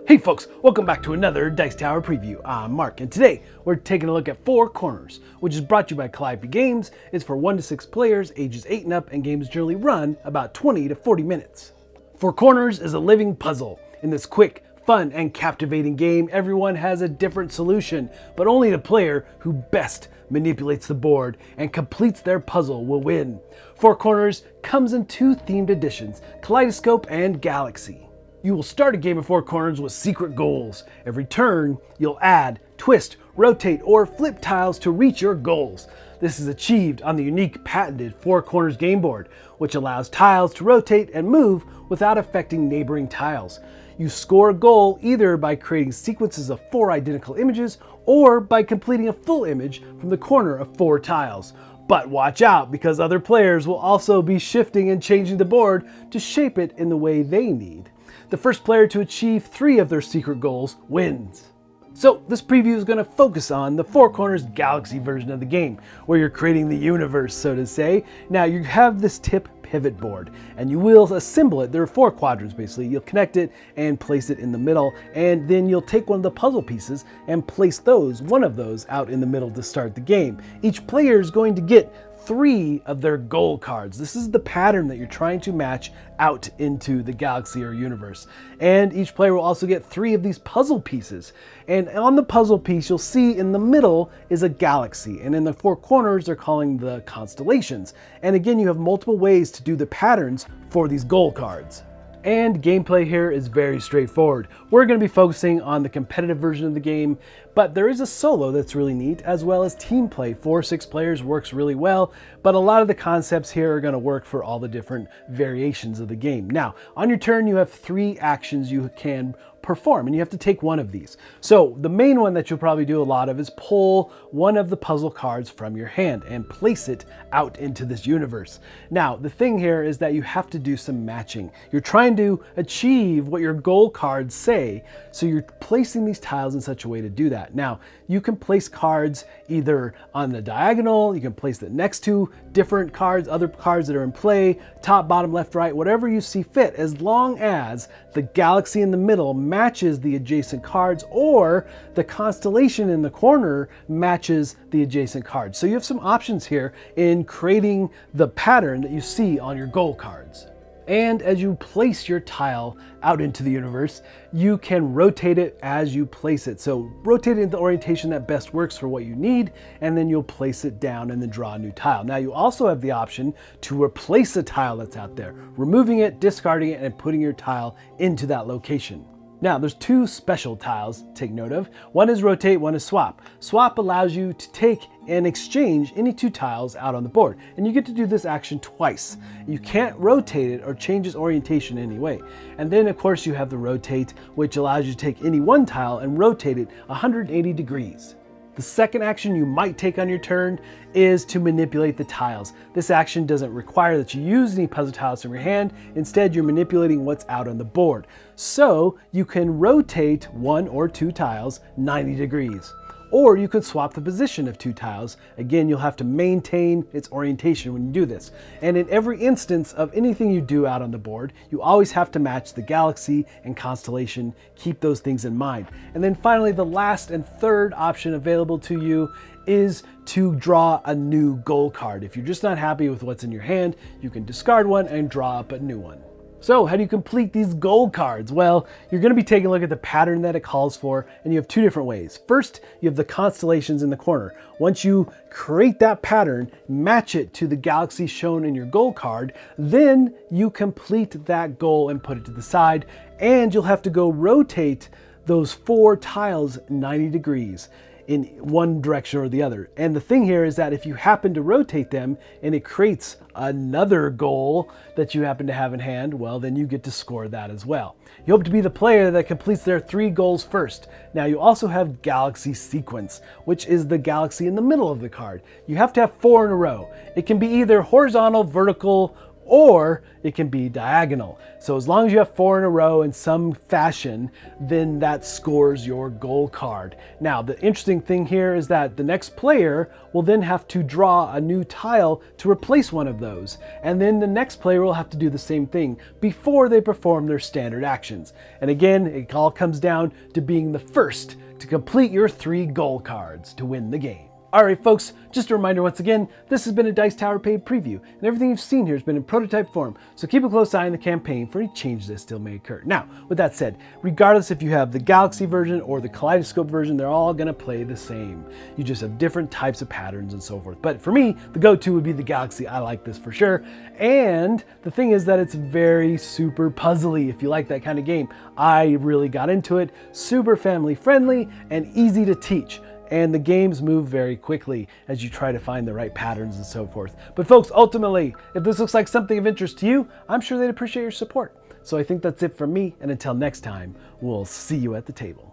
Hey folks, welcome back to another Dice Tower preview. I'm Mark, and today we're taking a look at Four Corners, which is brought to you by Kaleidoscope Games. It's for 1 to 6 players, ages 8 and up, and games generally run about 20 to 40 minutes. Four Corners is a living puzzle. In this quick, fun, and captivating game, everyone has a different solution, but only the player who best manipulates the board and completes their puzzle will win. Four Corners comes in 2 themed editions, Kaleidoscope and Galaxy. You will start a game of Four Corners with secret goals. Every turn, you'll add, twist, rotate, or flip tiles to reach your goals. This is achieved on the unique patented Four Corners game board, which allows tiles to rotate and move without affecting neighboring tiles. You score a goal either by creating sequences of 4 identical images or by completing a full image from the corner of 4 tiles. But watch out, because other players will also be shifting and changing the board to shape it in the way they need. The first player to achieve 3 of their secret goals wins. So this preview is going to focus on the Four Corners Galaxy version of the game, where you're creating the universe, so to say. Now you have this tip pivot board, and you will assemble it. There are 4 quadrants basically. You'll connect it and place it in the middle, and then you'll take one of the puzzle pieces and place one of those out in the middle to start the game. Each player is going to get 3 of their goal cards. This is the pattern that you're trying to match out into the galaxy or universe. And each player will also get 3 of these puzzle pieces. And on the puzzle piece, you'll see in the middle is a galaxy. And in the 4 corners, they're calling the constellations. And again, you have multiple ways to do the patterns for these goal cards. And gameplay here is very straightforward. We're going to be focusing on the competitive version of the game, but there is a solo that's really neat, as well as team play. 4 or 6 players works really well, but a lot of the concepts here are going to work for all the different variations of the game. Now, on your turn, you have 3 actions you can perform, and you have to take one of these. So the main one that you'll probably do a lot of is pull one of the puzzle cards from your hand and place it out into this universe. Now, the thing here is that you have to do some matching. You're trying to achieve what your goal cards say, so you're placing these tiles in such a way to do that. Now, you can place cards either on the diagonal, you can place it next to different cards, other cards that are in play, top, bottom, left, right, whatever you see fit, as long as the galaxy in the middle matches the adjacent cards, or the constellation in the corner matches the adjacent cards. So you have some options here in creating the pattern that you see on your goal cards. And as you place your tile out into the universe, you can rotate it as you place it. So rotate it in the orientation that best works for what you need, and then you'll place it down and then draw a new tile. Now you also have the option to replace a tile that's out there, removing it, discarding it, and putting your tile into that location. Now, there's 2 special tiles to take note of. One is rotate, one is swap. Swap allows you to take and exchange any 2 tiles out on the board, and you get to do this action twice. You can't rotate it or change its orientation in any way. And then, of course, you have the rotate, which allows you to take any 1 tile and rotate it 180 degrees. The second action you might take on your turn is to manipulate the tiles. This action doesn't require that you use any puzzle tiles from your hand. Instead, you're manipulating what's out on the board. So you can rotate 1 or 2 tiles 90 degrees. Or you could swap the position of 2 tiles. Again, you'll have to maintain its orientation when you do this. And in every instance of anything you do out on the board, you always have to match the galaxy and constellation. Keep those things in mind. And then finally, the last and third option available to you is to draw a new goal card. If you're just not happy with what's in your hand, you can discard one and draw up a new one. So how do you complete these goal cards? Well, you're going to be taking a look at the pattern that it calls for, and you have 2 different ways. First, you have the constellations in the corner. Once you create that pattern, match it to the galaxy shown in your goal card, then you complete that goal and put it to the side, and you'll have to go rotate those 4 tiles 90 degrees in one direction or the other. And the thing here is that if you happen to rotate them and it creates another goal that you happen to have in hand, well, then you get to score that as well. You hope to be the player that completes their 3 goals first. Now you also have Galaxy Sequence, which is the galaxy in the middle of the card. You have to have 4 in a row. It can be either horizontal, vertical, or it can be diagonal. So as long as you have 4 in a row in some fashion, then that scores your goal card. Now, the interesting thing here is that the next player will then have to draw a new tile to replace one of those. And then the next player will have to do the same thing before they perform their standard actions. And again, it all comes down to being the first to complete your 3 goal cards to win the game. Alright folks, just a reminder once again, this has been a Dice Tower paid preview, and everything you've seen here has been in prototype form, so keep a close eye on the campaign for any changes that still may occur. Now, with that said, regardless if you have the Galaxy version or the Kaleidoscope version, they're all going to play the same. You just have different types of patterns and so forth. But for me, the go-to would be the Galaxy. I like this for sure. And the thing is that it's very super puzzly if you like that kind of game. I really got into it, super family friendly and easy to teach. And the games move very quickly as you try to find the right patterns and so forth. But folks, ultimately, if this looks like something of interest to you, I'm sure they'd appreciate your support. So I think that's it from me, and until next time, we'll see you at the table.